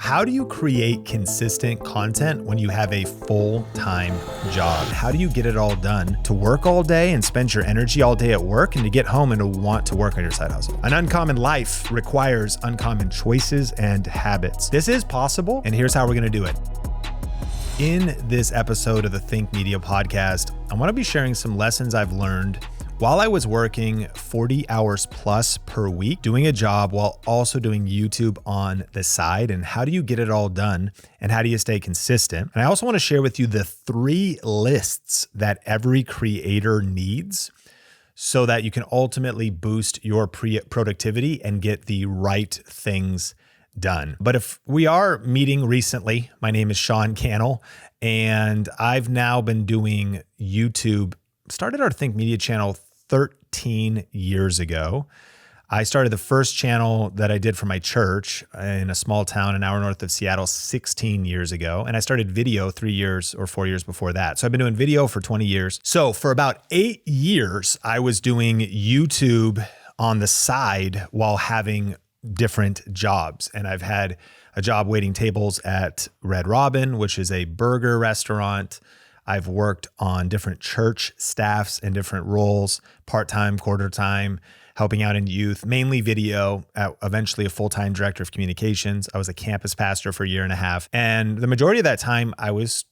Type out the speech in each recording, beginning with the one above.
How do you create consistent content when you have a full-time job? How do you get it all done to work all day and spend your energy all day at work and to get home and to want to work on your side hustle? An uncommon life requires uncommon choices and habits. This is possible, and here's how we're gonna do it. In this episode of the Think Media podcast, I wanna be sharing some lessons I've learned while I was working 40 hours plus per week, doing a job while also doing YouTube on the side. And how do you get it all done? And how do you stay consistent? And I also want to share with you the 3 lists that every creator needs so that you can ultimately boost your productivity and get the right things done. But if we are meeting recently, my name is Sean Cannell, and I've now been doing YouTube, started our Think Media channel 13 years ago. I started the first channel that I did for my church in a small town an hour north of Seattle 16 years ago. And I started video 3 years or 4 years before that. So I've been doing video for 20 years. So for about 8 years, I was doing YouTube on the side while having different jobs. And I've had a job waiting tables at Red Robin, which is a burger restaurant. I've worked on different church staffs and different roles, part-time, quarter-time, helping out in youth, mainly video, eventually a full-time director of communications. I was a campus pastor for a year and a half. And the majority of that time, I was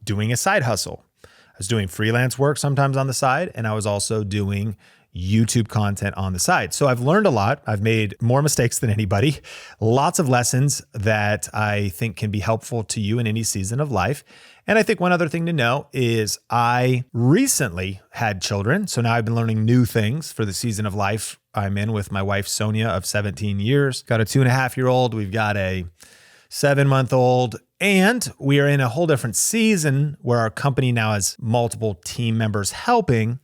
doing a side hustle. I was doing freelance work sometimes on the side, and I was also doing YouTube content on the side. So I've learned a lot. I've made more mistakes than anybody. Lots of lessons that I think can be helpful to you in any season of life. And I think one other thing to know is I recently had children. So now I've been learning new things for the season of life I'm in with my wife, Sonia, of 17 years. Got a 2.5-year-old. We've got a 7-month-old. And we are in a whole different season where our company now has multiple team members helping.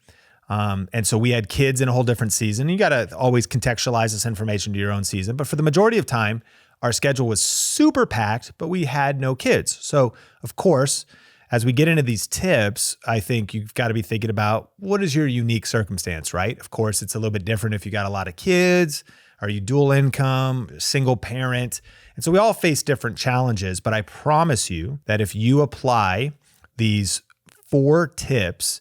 And so we had kids in a whole different season. You got to always contextualize this information to your own season. But for the majority of time, our schedule was super packed, but we had no kids. So of course, as we get into these tips, I think you've got to be thinking about what is your unique circumstance, right? Of course, it's a little bit different if you got a lot of kids. Are you dual income, single parent? And so we all face different challenges, but I promise you that if you apply these 4 tips,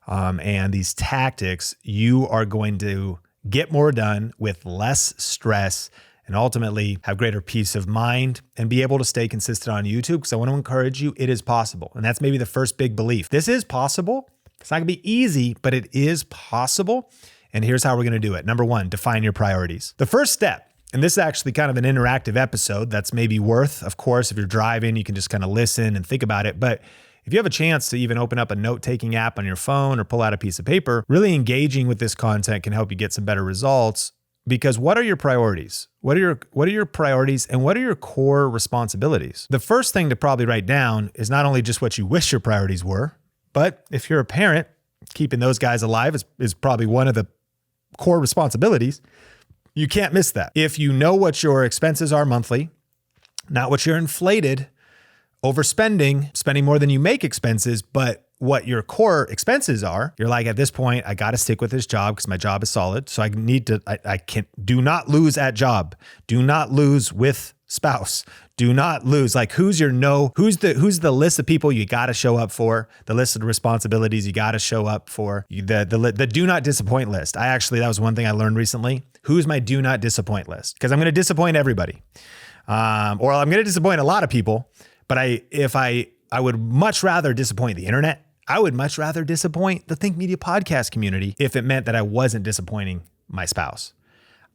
and these tactics, you are going to get more done with less stress and ultimately have greater peace of mind and be able to stay consistent on YouTube. Because I want to encourage you, it is possible. And that's maybe the first big belief. This is possible. It's not gonna be easy, but it is possible. And here's how we're gonna do it. Number 1, define your priorities. The first step, and this is actually kind of an interactive episode that's maybe worth, of course, if you're driving, you can just kind of listen and think about it. But if you have a chance to even open up a note-taking app on your phone or pull out a piece of paper, really engaging with this content can help you get some better results. Because what are your priorities? What are your priorities and what are your core responsibilities? The first thing to probably write down is not only just what you wish your priorities were, but if you're a parent, keeping those guys alive is probably one of the core responsibilities. You can't miss that. If you know what your expenses are monthly, not what you're inflated overspending, spending more than you make expenses, but what your core expenses are, you're like, at this point, I got to stick with this job because my job is solid. So do not lose at job. Do not lose with spouse. Do not lose. Like who's the list of people you got to show up for, the list of responsibilities you got to show up for, the do not disappoint list. That was one thing I learned recently. Who's my do not disappoint list? Because I'm going to disappoint everybody. Or I'm going to disappoint a lot of people. But I would much rather disappoint the internet. I would much rather disappoint the Think Media podcast community if it meant that I wasn't disappointing my spouse.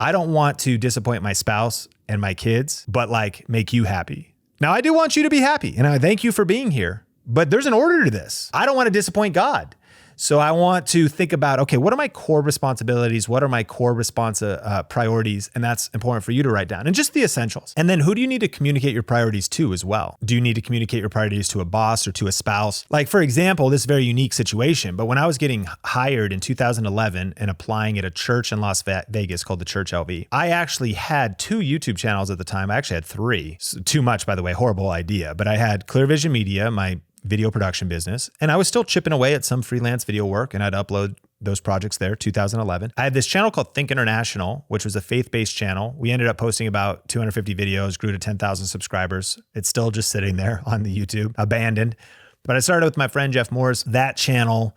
I don't want to disappoint my spouse and my kids, but make you happy. Now, I do want you to be happy, and I thank you for being here, but there's an order to this. I don't want to disappoint God. So I want to think about, okay, what are my core responsibilities? What are my core priorities? And that's important for you to write down, and just the essentials. And then who do you need to communicate your priorities to as well? Do you need to communicate your priorities to a boss or to a spouse? Like, for example, this very unique situation, but when I was getting hired in 2011 and applying at a church in Las Vegas called the Church LV, I actually had 2 YouTube channels at the time. I actually had 3. So, too much, by the way, horrible idea. But I had Clear Vision Media, my video production business, and I was still chipping away at some freelance video work, and I'd upload those projects there, 2011. I had this channel called Think International, which was a faith-based channel. We ended up posting about 250 videos, grew to 10,000 subscribers. It's still just sitting there on the YouTube, abandoned. But I started with my friend, Jeff Morris. That channel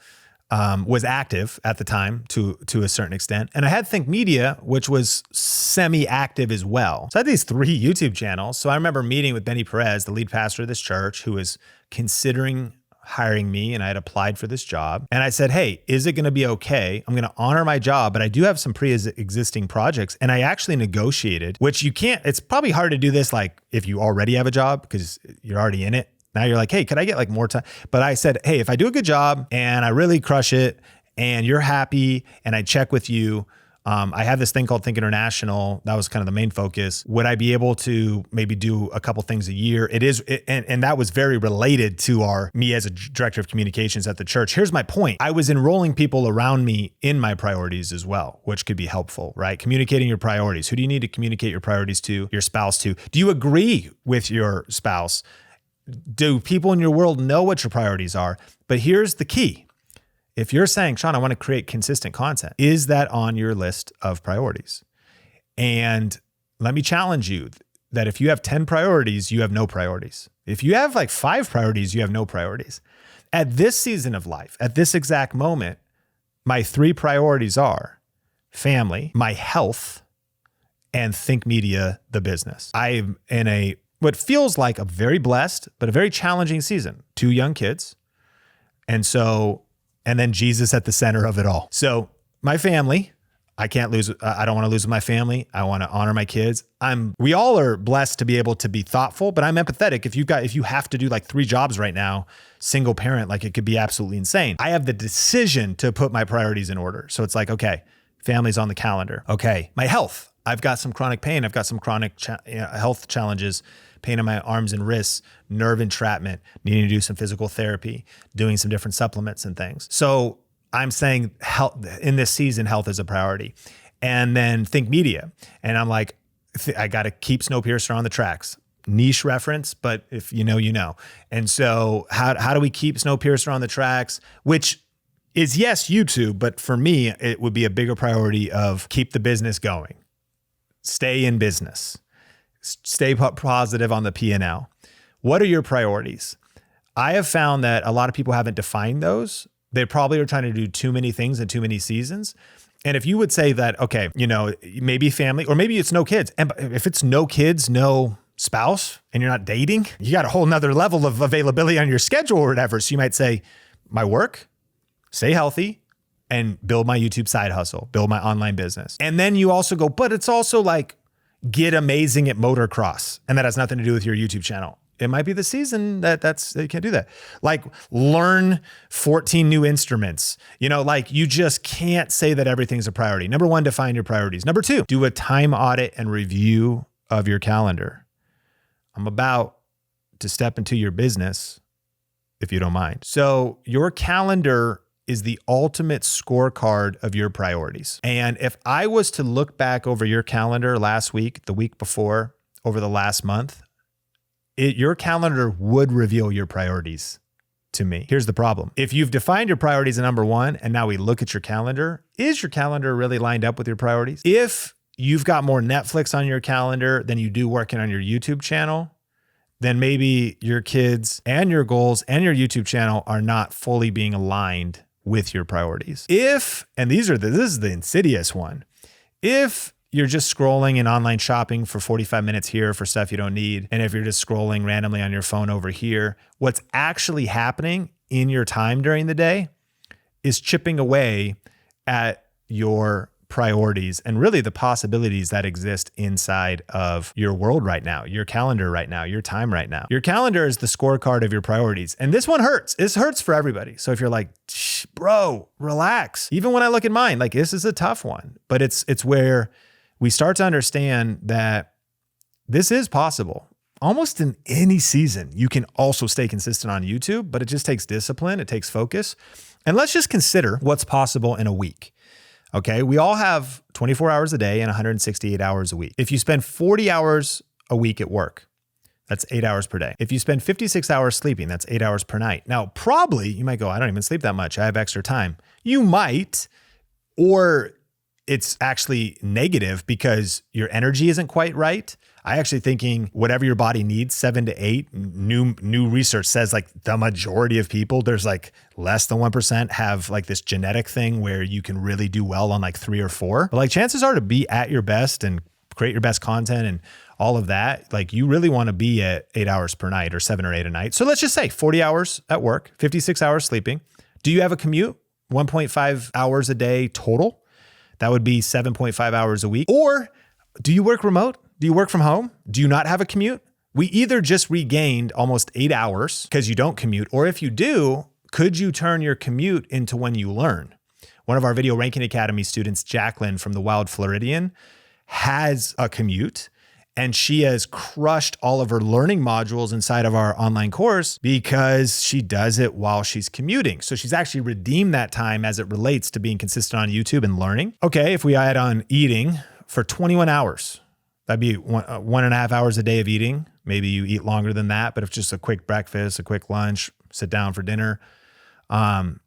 was active at the time to a certain extent. And I had Think Media, which was semi-active as well. So I had these 3 YouTube channels. So I remember meeting with Benny Perez, the lead pastor of this church, who was considering hiring me, and I had applied for this job. And I said, hey, is it going to be okay? I'm going to honor my job, but I do have some pre-existing projects. And I actually negotiated, which you can't, it's probably hard to do this like if you already have a job because you're already in it. Now you're like, hey, could I get like more time? But I said, hey, if I do a good job and I really crush it and you're happy and I check with you, I have this thing called Think International. That was kind of the main focus. Would I be able to maybe do a couple things a year? And that was very related to me as a director of communications at the church. Here's my point. I was enrolling people around me in my priorities as well, which could be helpful, right? Communicating your priorities. Who do you need to communicate your priorities to? Your spouse to? Do you agree with your spouse? Do people in your world know what your priorities are? But here's the key. If you're saying, Sean, I want to create consistent content, is that on your list of priorities? And let me challenge you that if you have 10 priorities, you have no priorities. If you have like 5 priorities, you have no priorities. At this season of life, at this exact moment, my 3 priorities are family, my health, and Think Media, the business. I'm in what feels like a very blessed, but a very challenging season. 2 young kids. And then Jesus at the center of it all. So my family, I don't want to lose my family. I want to honor my kids. We all are blessed to be able to be thoughtful, but I'm empathetic. If you have to do like 3 jobs right now, single parent, like it could be absolutely insane. I have the decision to put my priorities in order. So it's like, okay, family's on the calendar. Okay, my health. I've got some chronic pain. I've got some chronic health challenges, pain in my arms and wrists, nerve entrapment, needing to do some physical therapy, doing some different supplements and things. So I'm saying health in this season, health is a priority. And then Think Media. And I'm like, I got to keep Snowpiercer on the tracks. Niche reference, but if you know, you know. And so how do we keep Snowpiercer on the tracks? Which is, yes, YouTube, but for me, it would be a bigger priority of keep the business going. Stay in business. Stay positive on the P&L. What are your priorities? I have found that a lot of people haven't defined those. They probably are trying to do too many things in too many seasons. And if you would say that, okay, maybe family, or maybe it's no kids. And if it's no kids, no spouse, and you're not dating, you got a whole nother level of availability on your schedule or whatever. So you might say, my work, stay healthy, and build my YouTube side hustle, build my online business. And then you also go, but it's also like, get amazing at motocross. And that has nothing to do with your YouTube channel. It might be the season that you can't do that. Like learn 14 new instruments. Like you just can't say that everything's a priority. Number 1, define your priorities. Number 2, do a time audit and review of your calendar. I'm about to step into your business, if you don't mind. So your calendar is the ultimate scorecard of your priorities. And if I was to look back over your calendar last week, the week before, over the last month, your calendar would reveal your priorities to me. Here's the problem. If you've defined your priorities at number 1, and now we look at your calendar, is your calendar really lined up with your priorities? If you've got more Netflix on your calendar than you do working on your YouTube channel, then maybe your kids and your goals and your YouTube channel are not fully being aligned with your priorities. And this is the insidious one. If you're just scrolling and online shopping for 45 minutes here for stuff you don't need, and if you're just scrolling randomly on your phone over here, what's actually happening in your time during the day is chipping away at your priorities and really the possibilities that exist inside of your world right now, your calendar right now, your time right now. Your calendar is the scorecard of your priorities. And this one hurts. This hurts for everybody. So if you're like, bro, relax. Even when I look at mine, like this is a tough one, but it's where we start to understand that this is possible. Almost in any season, you can also stay consistent on YouTube, but it just takes discipline. It takes focus. And let's just consider what's possible in a week. Okay, we all have 24 hours a day and 168 hours a week. If you spend 40 hours a week at work, That's 8 hours per day. If you spend 56 hours sleeping, that's 8 hours per night. Now, probably you might go, I don't even sleep that much. I have extra time. You might, or it's actually negative because your energy isn't quite right. I actually thinking whatever your body needs, 7 to 8, new research says like the majority of people, there's like less than 1% have like this genetic thing where you can really do well on like 3 or 4. But like chances are to be at your best and create your best content and all of that, like you really want to be at 8 hours per night or 7 or 8 a night. So let's just say 40 hours at work, 56 hours sleeping. Do you have a commute? 1.5 hours a day total. That would be 7.5 hours a week. Or do you work remote? Do you work from home? Do you not have a commute? We either just regained almost 8 hours because you don't commute, or if you do, could you turn your commute into when you learn? One of our Video Ranking Academy students, Jacqueline from the Wild Floridian, has a commute, and she has crushed all of her learning modules inside of our online course because she does it while she's commuting. So she's actually redeemed that time as it relates to being consistent on YouTube and learning. Okay, if we add on eating for 21 hours, that'd be 1.5 hours a day of eating. Maybe you eat longer than that, but if just a quick breakfast, a quick lunch, sit down for dinner. 5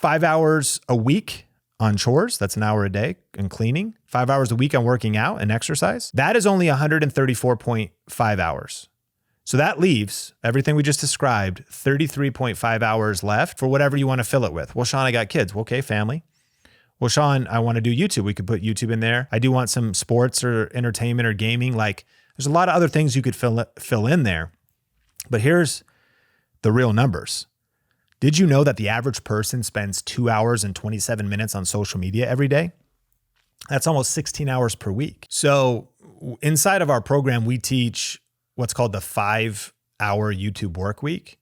hours a week on chores, that's an hour a day, and cleaning. 5 hours a week on working out and exercise. That is only 134.5 hours. So that leaves everything we just described, 33.5 hours left for whatever you want to fill it with. Well, Sean, I got kids. Well, okay, family. Well, Sean, I want to do YouTube. We could put YouTube in there. I do want some sports or entertainment or gaming. Like there's a lot of other things you could fill in there. But here's the real numbers. Did you know that the average person spends 2 hours and 27 minutes on social media every day? That's almost 16 hours per week. So inside of our program, we teach what's called the 5-hour YouTube work week.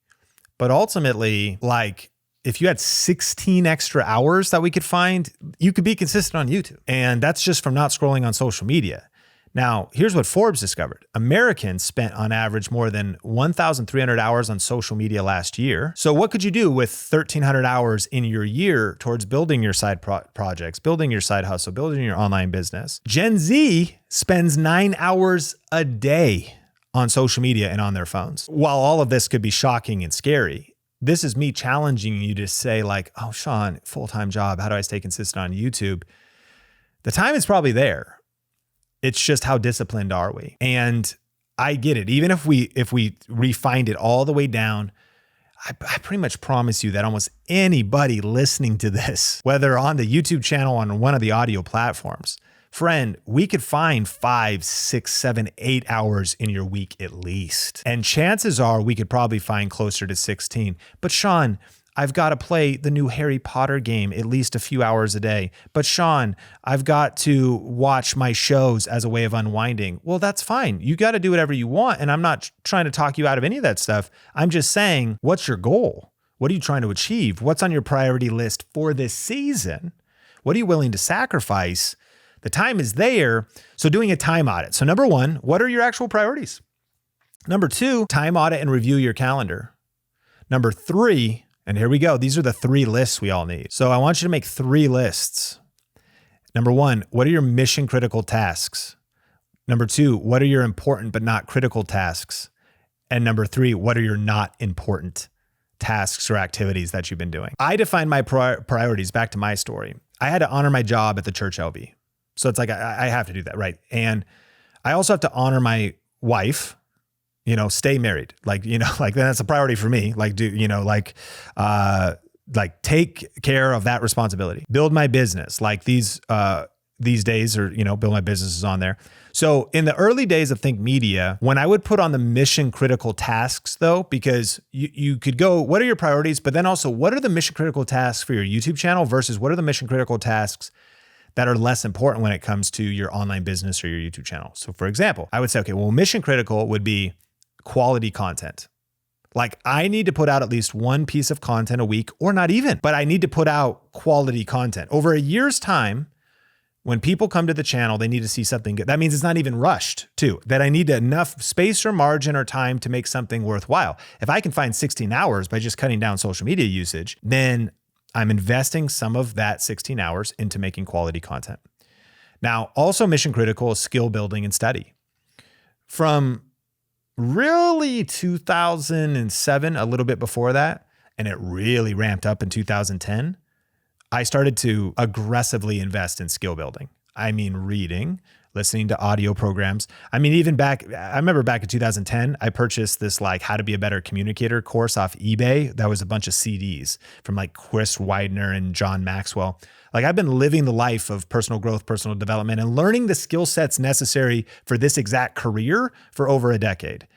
But ultimately, like if you had 16 extra hours that we could find, you could be consistent on YouTube. And that's just from not scrolling on social media. Now, here's what Forbes discovered. Americans spent on average more than 1,300 hours on social media last year. So what could you do with 1,300 hours in your year towards building your side projects, building your side hustle, building your online business? Gen Z spends 9 hours a day on social media and on their phones. While all of this could be shocking and scary, this is me challenging you to say like, oh, Sean, full-time job, how do I stay consistent on YouTube? The time is probably there. It's just how disciplined are we? And I get it. Even if we refined it all the way down, I pretty much promise you that almost anybody listening to this, whether on the YouTube channel, on one of the audio platforms, friend, we could find 5, 6, 7, 8 hours in your week at least. And chances are we could probably find closer to 16. But Sean, I've got to play the new Harry Potter game at least a few hours a day. But Sean, I've got to watch my shows as a way of unwinding. Well, that's fine. You got to do whatever you want. And I'm not trying to talk you out of any of that stuff. I'm just saying, what's your goal? What are you trying to achieve? What's on your priority list for this season? What are you willing to sacrifice? The time is there. So doing a time audit. So number 1, what are your actual priorities? Number 2, time audit and review your calendar. Number 3, and here we go. These are the 3 lists we all need. So I want you to make 3 lists. Number 1, what are your mission critical tasks? Number 2, what are your important but not critical tasks? And number 3, what are your not important tasks or activities that you've been doing? I define my priorities back to my story. I had to honor my job at the church LV. So it's like, I have to do that, right? And I also have to honor my wife, stay married. Like that's a priority for me. Like, take care of that responsibility. Build my business. Like these days are, build my business is on there. So in the early days of Think Media, when I would put on the mission critical tasks though, because you could go, what are your priorities? But then also, what are the mission critical tasks for your YouTube channel versus what are the mission critical tasks that are less important when it comes to your online business or your YouTube channel? So for example, I would say, okay, well, mission critical would be quality content. Like I need to put out at least 1 piece of content a week, or not even, but I need to put out quality content. Over a year's time, when people come to the channel, they need to see something good. That means it's not even rushed too, that I need enough space or margin or time to make something worthwhile. If I can find 16 hours by just cutting down social media usage, then I'm investing some of that 16 hours into making quality content. Now, also mission critical is skill building and study. From really 2007, a little bit before that, and it really ramped up in 2010, I started to aggressively invest in skill building. I mean, reading, listening to audio programs. I mean, I remember back in 2010, I purchased this like how to be a better communicator course off eBay. That was a bunch of CDs from like Chris Widener and John Maxwell. Like I've been living the life of personal growth, personal development, and learning the skill sets necessary for this exact career for over a decade.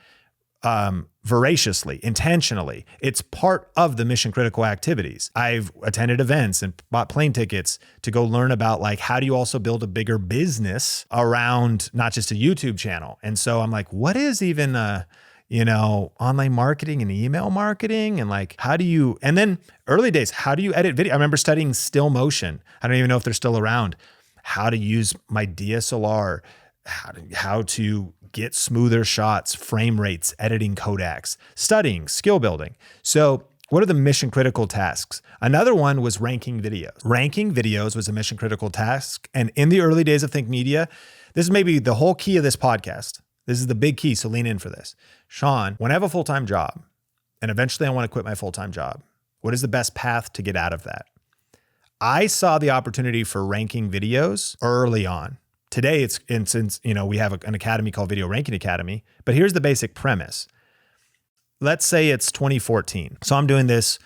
Voraciously, intentionally. It's part of the mission critical activities. I've attended events and bought plane tickets to go learn about like, how do you also build a bigger business around not just a YouTube channel? And so I'm like, what is even, online marketing and email marketing? And like, and then early days, how do you edit video? I remember studying still motion. I don't even know if they're still around. How to use my DSLR, how to get smoother shots, frame rates, editing codecs, studying, skill building. So what are the mission critical tasks? Another one was ranking videos. Ranking videos was a mission critical task. And in the early days of Think Media, this is maybe the whole key of this podcast. This is the big key, so lean in for this. Sean, when I have a full-time job, and eventually I want to quit my full-time job, what is the best path to get out of that? I saw the opportunity for ranking videos early on. Today, since we have an academy called Video Ranking Academy, but here's the basic premise. Let's say it's 2014. So I'm doing this.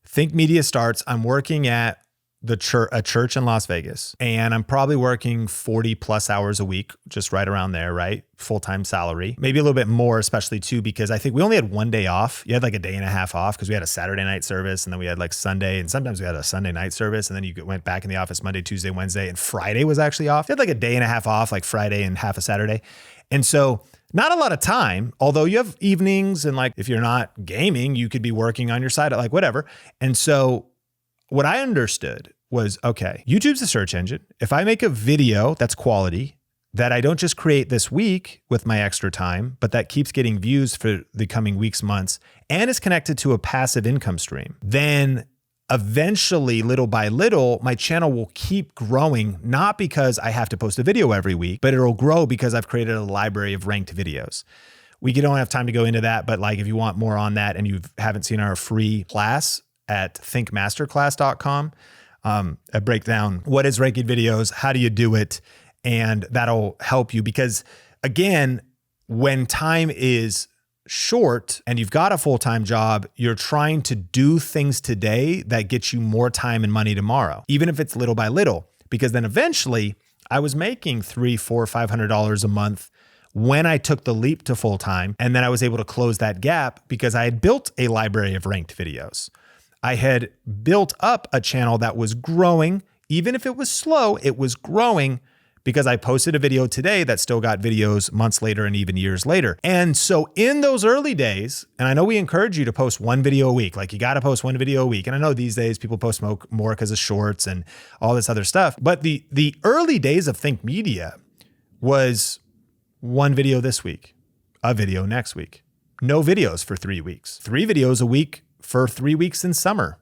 Think Media starts. I'm working at a church in Las Vegas, and I'm probably working 40 plus hours a week, just right around there, right? Full-time salary, maybe a little bit more, especially too, because I think we only had one day off. You had like a day and a half off because we had a Saturday night service, and then we had like Sunday, and sometimes we had a Sunday night service, and then you went back in the office Monday, Tuesday, Wednesday, and Friday was actually off. You had like a day and a half off, like Friday and half a Saturday. And so not a lot of time, although you have evenings, and like if you're not gaming, you could be working on your side, like whatever. And so what I understood was, okay, YouTube's a search engine. If I make a video that's quality, that I don't just create this week with my extra time, but that keeps getting views for the coming weeks, months, and is connected to a passive income stream, then eventually, little by little, my channel will keep growing, not because I have to post a video every week, but it'll grow because I've created a library of ranked videos. We don't have time to go into that, but like if you want more on that and you haven't seen our free class at thinkmasterclass.com, I break down what is ranking videos, how do you do it, and that'll help you because, again, when time is short and you've got a full-time job, you're trying to do things today that get you more time and money tomorrow, even if it's little by little, because then eventually I was making $300, $400, $500 a month when I took the leap to full-time, and then I was able to close that gap because I had built a library of ranked videos. I had built up a channel that was growing. Even if it was slow, it was growing because I posted a video today that still got videos months later and even years later. And so in those early days, and I know we encourage you to post one video a week, like you got to post one video a week. And I know these days people post more because of shorts and all this other stuff. But the early days of Think Media was one video this week, a video next week, no videos for 3 weeks, 3 videos a week for 3 weeks in summer,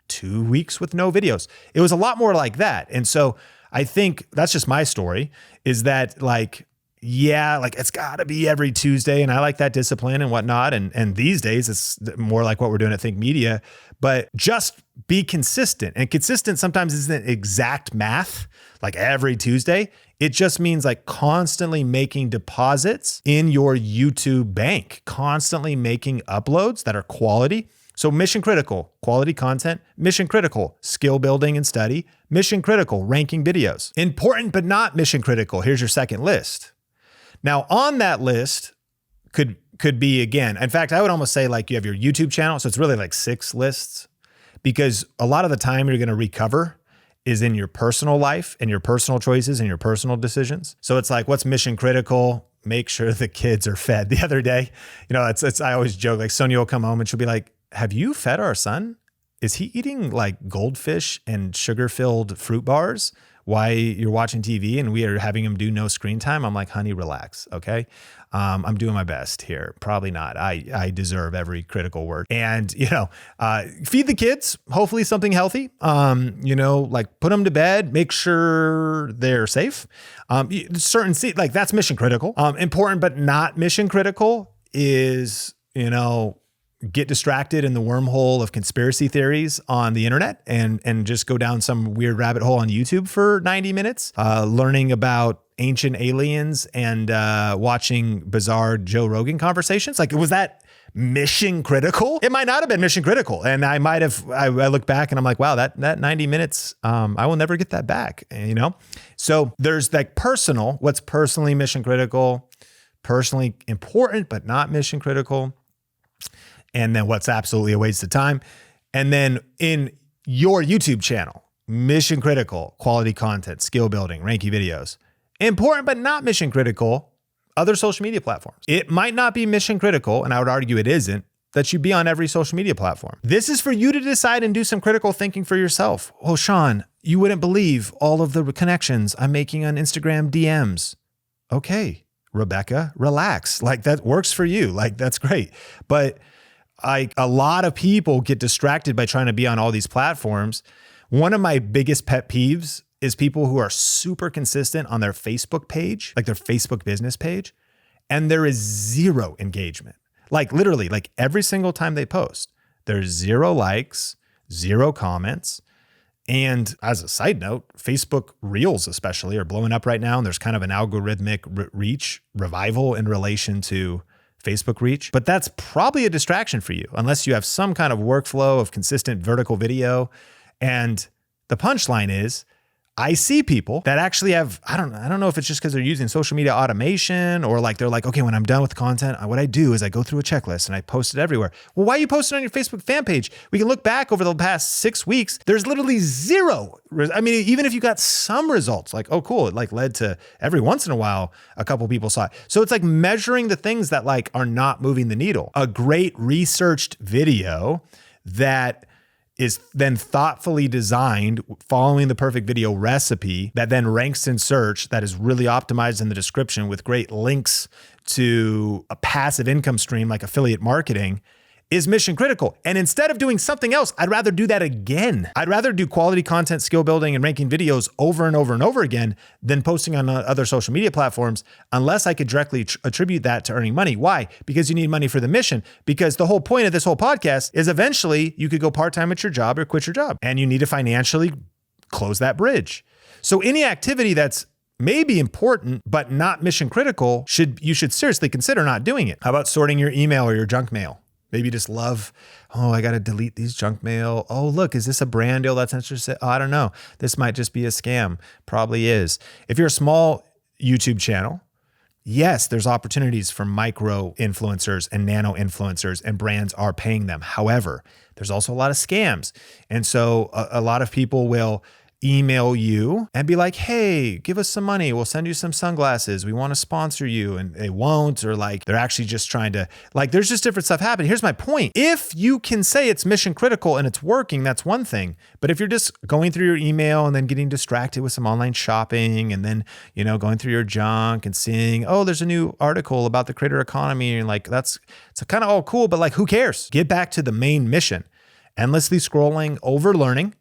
2 weeks with no videos. It was a lot more like that. And so I think that's just my story, is that like, yeah, like it's gotta be every Tuesday. And I like that discipline and whatnot. And these days it's more like what we're doing at Think Media, but just be consistent. And consistent sometimes isn't exact math, like every Tuesday. It just means like constantly making deposits in your YouTube bank, constantly making uploads that are quality. So mission critical, quality content, mission critical, skill building and study, mission critical, ranking videos. Important but not mission critical. Here's your second list. Now on that list could be, again, in fact, I would almost say like you have your YouTube channel. So it's really like 6 lists, because a lot of the time you're going to recover is in your personal life and your personal choices and your personal decisions. So it's like, what's mission critical? Make sure the kids are fed. The other day, I always joke, like Sonia will come home and she'll be like, have you fed our son? Is he eating like goldfish and sugar-filled fruit bars while you're watching TV and we are having him do no screen time? I'm like, honey, relax, okay? I'm doing my best here. Probably not. I deserve every critical word. And, feed the kids, hopefully something healthy. Like put them to bed, make sure they're safe. Like that's mission critical. Important, but not mission critical is, get distracted in the wormhole of conspiracy theories on the internet and just go down some weird rabbit hole on YouTube for 90 minutes, learning about ancient aliens and watching bizarre Joe Rogan conversations. Like, was that mission critical? It might not have been mission critical. And I look back and I'm like, wow, that 90 minutes, I will never get that back, So there's like what's personally mission critical, personally important, but not mission critical. And then what's absolutely a waste of time. And then in your YouTube channel, mission critical, quality content, skill building, ranking videos. Important, but not mission critical, other social media platforms. It might not be mission critical, and I would argue it isn't, that you be on every social media platform. This is for you to decide and do some critical thinking for yourself. Oh, Sean, you wouldn't believe all of the connections I'm making on Instagram DMs. Okay, Rebecca, relax. Like, that works for you. Like, that's great. But a lot of people get distracted by trying to be on all these platforms. One of my biggest pet peeves is people who are super consistent on their Facebook page, like their Facebook business page, and there is zero engagement. Like, literally, like every single time they post, there's 0 likes, 0 comments. And as a side note, Facebook Reels especially are blowing up right now. And there's kind of an algorithmic revival in relation to Facebook reach, but that's probably a distraction for you unless you have some kind of workflow of consistent vertical video. And the punchline is, I see people that actually have, I don't know if it's just because they're using social media automation or like they're like, okay, when I'm done with the content, what I do is I go through a checklist and I post it everywhere. Well, why are you posting on your Facebook fan page? We can look back over the past 6 weeks. There's literally 0. I mean, even if you got some results, like, oh, cool, it like led to every once in a while, a couple people saw it. So it's like measuring the things that like are not moving the needle. A great researched video that is then thoughtfully designed, following the perfect video recipe that then ranks in search, that is really optimized in the description with great links to a passive income stream like affiliate marketing, is mission critical. And instead of doing something else, I'd rather do that again. I'd rather do quality content, skill building, and ranking videos over and over and over again than posting on other social media platforms, unless I could directly attribute that to earning money. Why? Because you need money for the mission. Because the whole point of this whole podcast is eventually you could go part-time at your job or quit your job, and you need to financially close that bridge. So any activity that's maybe important, but not mission critical, you should seriously consider not doing it. How about sorting your email or your junk mail? Maybe you just love, I got to delete these junk mail. Oh, look, is this a brand deal that's interesting? Oh, I don't know. This might just be a scam. Probably is. If you're a small YouTube channel, yes, there's opportunities for micro influencers and nano influencers, and brands are paying them. However, there's also a lot of scams. And so a lot of people will email you and be like, hey, give us some money. We'll send you some sunglasses. We want to sponsor you. And they won't, or like they're actually just trying to, like, there's just different stuff happening. Here's my point. If you can say it's mission critical and it's working, that's one thing. But if you're just going through your email and then getting distracted with some online shopping and then, going through your junk and seeing, oh, there's a new article about the creator economy. And like, it's kind of all cool, but like, who cares? Get back to the main mission. Endlessly scrolling, over learning.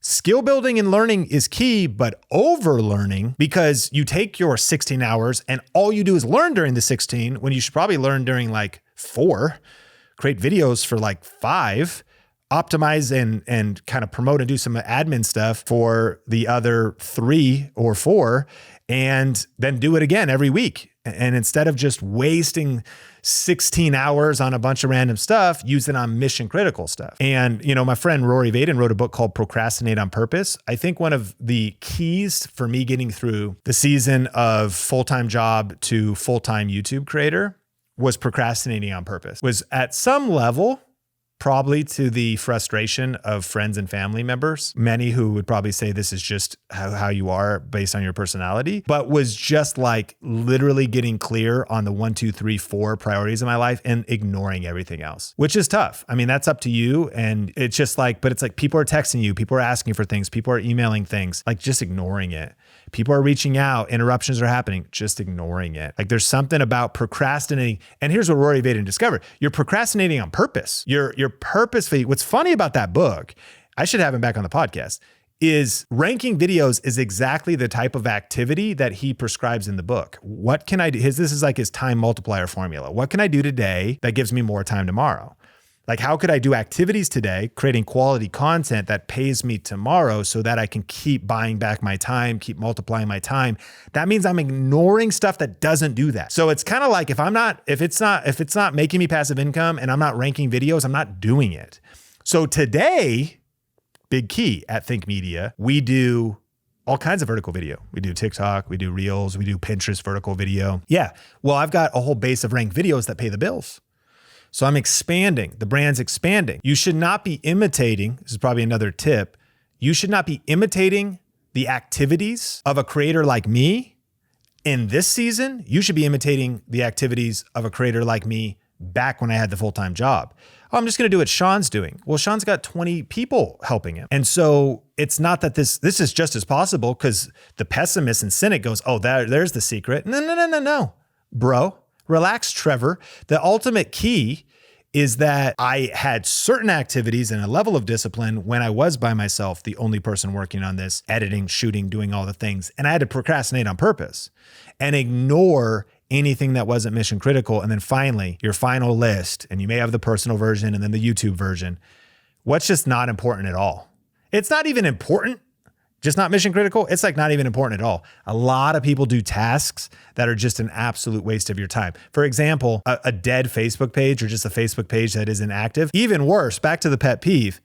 Skill building and learning is key, but over learning, because you take your 16 hours and all you do is learn during the 16 when you should probably learn during like 4, create videos for like 5, optimize and kind of promote and do some admin stuff for the other 3 or 4, and then do it again every week. And instead of just wasting 16 hours on a bunch of random stuff, use it on mission critical stuff. And, my friend Rory Vaden wrote a book called Procrastinate on Purpose. I think one of the keys for me getting through the season of full-time job to full-time YouTube creator was procrastinating on purpose. Was at some level, probably to the frustration of friends and family members, many who would probably say this is just how you are based on your personality, but was just like literally getting clear on the 1, 2, 3, 4 priorities of my life and ignoring everything else, which is tough. I mean, that's up to you. And it's just like, but it's like people are texting you, people are asking for things, people are emailing things, like just ignoring it. People are reaching out, interruptions are happening, just ignoring it. Like there's something about procrastinating. And here's what Rory Vaden discovered. You're procrastinating on purpose. You're purposefully. What's funny about that book, I should have him back on the podcast, is ranking videos is exactly the type of activity that he prescribes in the book. What can I do? This is like his time multiplier formula. What can I do today that gives me more time tomorrow? Like, how could I do activities today, creating quality content that pays me tomorrow so that I can keep buying back my time, keep multiplying my time? That means I'm ignoring stuff that doesn't do that. So it's kind of like if it's not making me passive income and I'm not ranking videos, I'm not doing it. So today, big key at Think Media, we do all kinds of vertical video. We do TikTok, we do Reels, we do Pinterest vertical video. Yeah, well, I've got a whole base of ranked videos that pay the bills. So I'm expanding, the brand's expanding. You should not be imitating, this is probably another tip, you should not be imitating the activities of a creator like me in this season. You should be imitating the activities of a creator like me back when I had the full-time job. Oh, I'm just gonna do what Sean's doing. Well, Sean's got 20 people helping him. And so it's not that this is just as possible, because the pessimist and cynic goes, oh, there's the secret. No. Bro, relax, Trevor. The ultimate key is that I had certain activities and a level of discipline when I was by myself, the only person working on this, editing, shooting, doing all the things. And I had to procrastinate on purpose and ignore anything that wasn't mission critical. And then finally, your final list, and you may have the personal version and then the YouTube version. What's just not important at all? It's not even important, just not mission critical. It's like not even important at all. A lot of people do tasks that are just an absolute waste of your time. For example, a dead Facebook page or just a Facebook page that isn't active. Even worse, back to the pet peeve,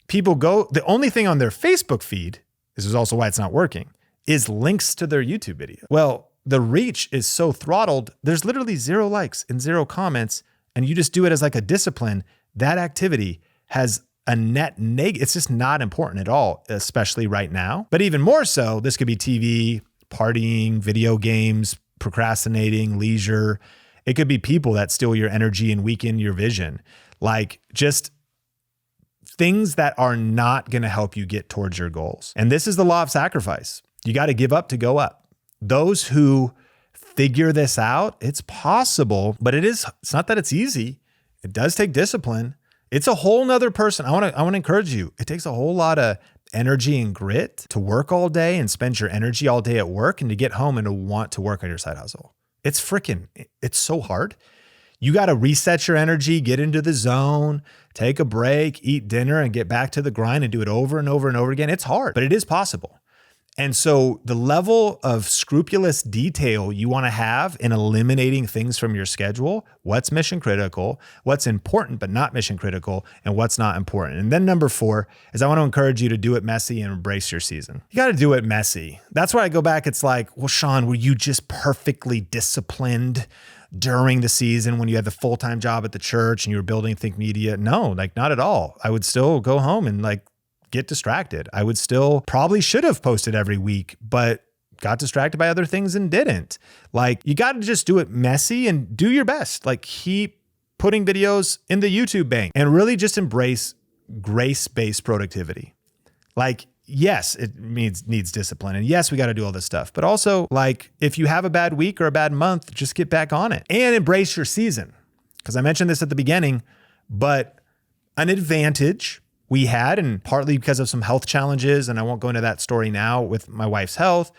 people go, the only thing on their Facebook feed, this is also why it's not working, is links to their YouTube video. Well, the reach is so throttled, there's literally 0 likes and 0 comments, and you just do it as like a discipline. That activity has a net negative. It's just not important at all, especially right now. But even more so, this could be TV, partying, video games, procrastinating, leisure. It could be people that steal your energy and weaken your vision. Like just things that are not going to help you get towards your goals. And this is the law of sacrifice. You got to give up to go up. Those who figure this out, it's possible, but it's not that it's easy. It does take discipline. It's a whole nother person. I want to encourage you. It takes a whole lot of energy and grit to work all day and spend your energy all day at work and to get home and to want to work on your side hustle. It's so hard. You got to reset your energy, get into the zone, take a break, eat dinner, and get back to the grind and do it over and over and over again. It's hard, but it is possible. And so the level of scrupulous detail you want to have in eliminating things from your schedule, what's mission critical, what's important but not mission critical, and what's not important. And then number 4 is I want to encourage you to do it messy and embrace your season. You got to do it messy. That's where I go back. It's like, well, Sean, were you just perfectly disciplined during the season when you had the full-time job at the church and you were building Think Media? No, like not at all. I would still go home and like get distracted. I would still probably should have posted every week, but got distracted by other things and didn't. Like you got to just do it messy and do your best. Like keep putting videos in the YouTube bank and really just embrace grace-based productivity. Like, yes, it needs discipline. And yes, we got to do all this stuff, but also like if you have a bad week or a bad month, just get back on it and embrace your season. Because I mentioned this at the beginning, but an advantage we had, and partly because of some health challenges, and I won't go into that story now with my wife's health,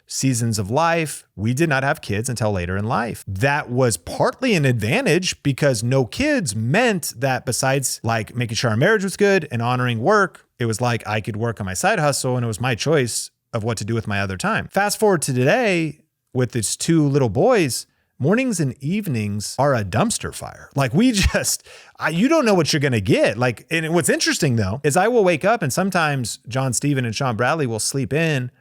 seasons of life, we did not have kids until later in life. That was partly an advantage because no kids meant that besides like making sure our marriage was good and honoring work, it was like I could work on my side hustle and it was my choice of what to do with my other time. Fast forward to today with these 2 little boys, mornings and evenings are a dumpster fire. Like you don't know what you're going to get. Like, and what's interesting though, is I will wake up and sometimes John Stephen and Sean Bradley will sleep in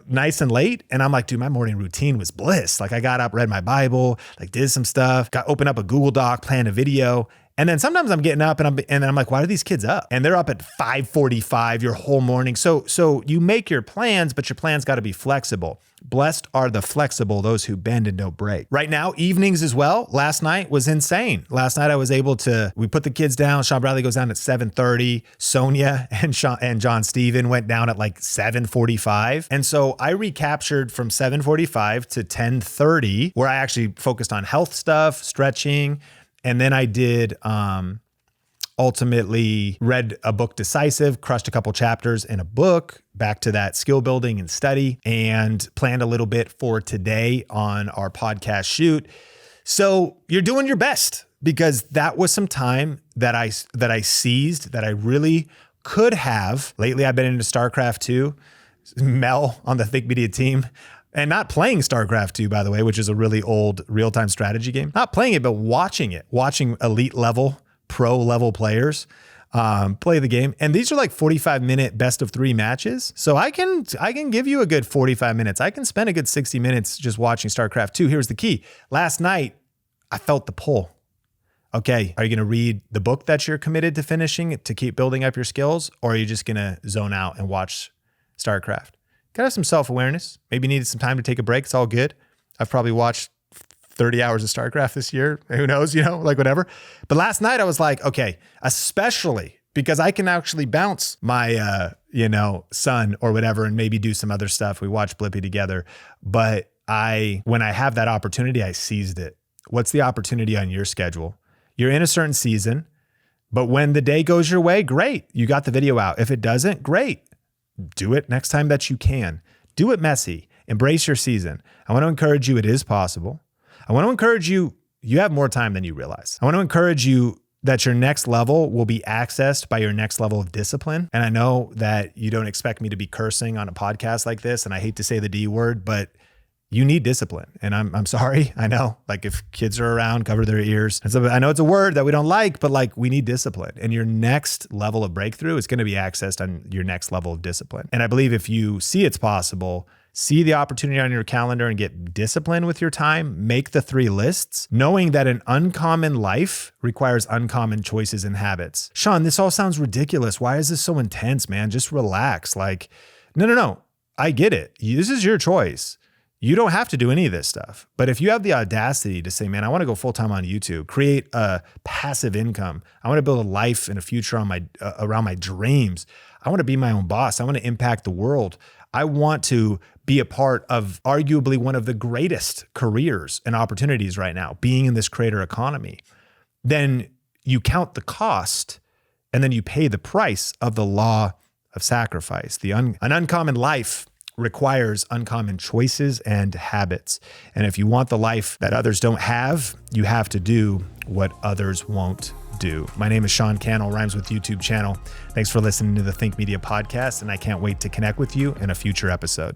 nice and late. And I'm like, dude, my morning routine was bliss. Like I got up, read my Bible, like did some stuff, opened up a Google Doc, planned a video. And then sometimes I'm getting up and then I'm like, why are these kids up? And they're up at 5:45 your whole morning. So you make your plans, but your plans got to be flexible. Blessed are the flexible, those who bend and don't break. Right now, evenings as well. Last night was insane. Last night I was able we put the kids down. Sean Bradley goes down at 7:30. Sonia and John Stephen went down at like 7:45. And so I recaptured from 7:45 to 10:30, where I actually focused on health stuff, stretching. And then I did all ultimately read a book, Decisive, crushed a couple chapters in a book, back to that skill building and study, and planned a little bit for today on our podcast shoot. So you're doing your best, because that was some time that I seized that I really could have. Lately, I've been into StarCraft 2, Mel on the Think Media team, and not playing StarCraft 2, by the way, which is a really old real-time strategy game. Not playing it, but watching elite level, pro level players play the game. And these are like 45-minute best of 3 matches. So I can give you a good 45 minutes. I can spend a good 60 minutes just watching StarCraft 2. Here's the key. Last night, I felt the pull. Okay, are you going to read the book that you're committed to finishing to keep building up your skills? Or are you just going to zone out and watch StarCraft? Gotta have some self-awareness. Maybe needed some time to take a break. It's all good. I've probably watched 30 hours of StarCraft this year. Who knows, like whatever. But last night I was like, okay, especially because I can actually bounce my, son or whatever and maybe do some other stuff. We watched Blippi together. But when I have that opportunity, I seized it. What's the opportunity on your schedule? You're in a certain season, but when the day goes your way, great. You got the video out. If it doesn't, great. Do it next time that you can. Do it messy. Embrace your season. I want to encourage you, it is possible. I want to encourage you, you have more time than you realize. I want to encourage you that your next level will be accessed by your next level of discipline. And I know that you don't expect me to be cursing on a podcast like this, and I hate to say the D word, but you need discipline. And I'm sorry. I know, like, if kids are around, cover their ears. And so I know it's a word that we don't like, but like, we need discipline. And your next level of breakthrough is going to be accessed on your next level of discipline. And I believe if you see it's possible, see the opportunity on your calendar and get disciplined with your time, make the 3 lists, knowing that an uncommon life requires uncommon choices and habits. Sean, this all sounds ridiculous. Why is this so intense, man? Just relax. Like, no. I get it. This is your choice. You don't have to do any of this stuff. But if you have the audacity to say, man, I want to go full-time on YouTube, create a passive income. I want to build a life and a future around my dreams. I want to be my own boss. I want to impact the world. I want to be a part of arguably one of the greatest careers and opportunities right now, being in this creator economy. Then you count the cost, and then you pay the price of the law of sacrifice. An uncommon life requires uncommon choices and habits. And if you want the life that others don't have, you have to do what others won't do. My name is Sean Cannell, rhymes with YouTube channel. Thanks for listening to the Think Media podcast, and I can't wait to connect with you in a future episode.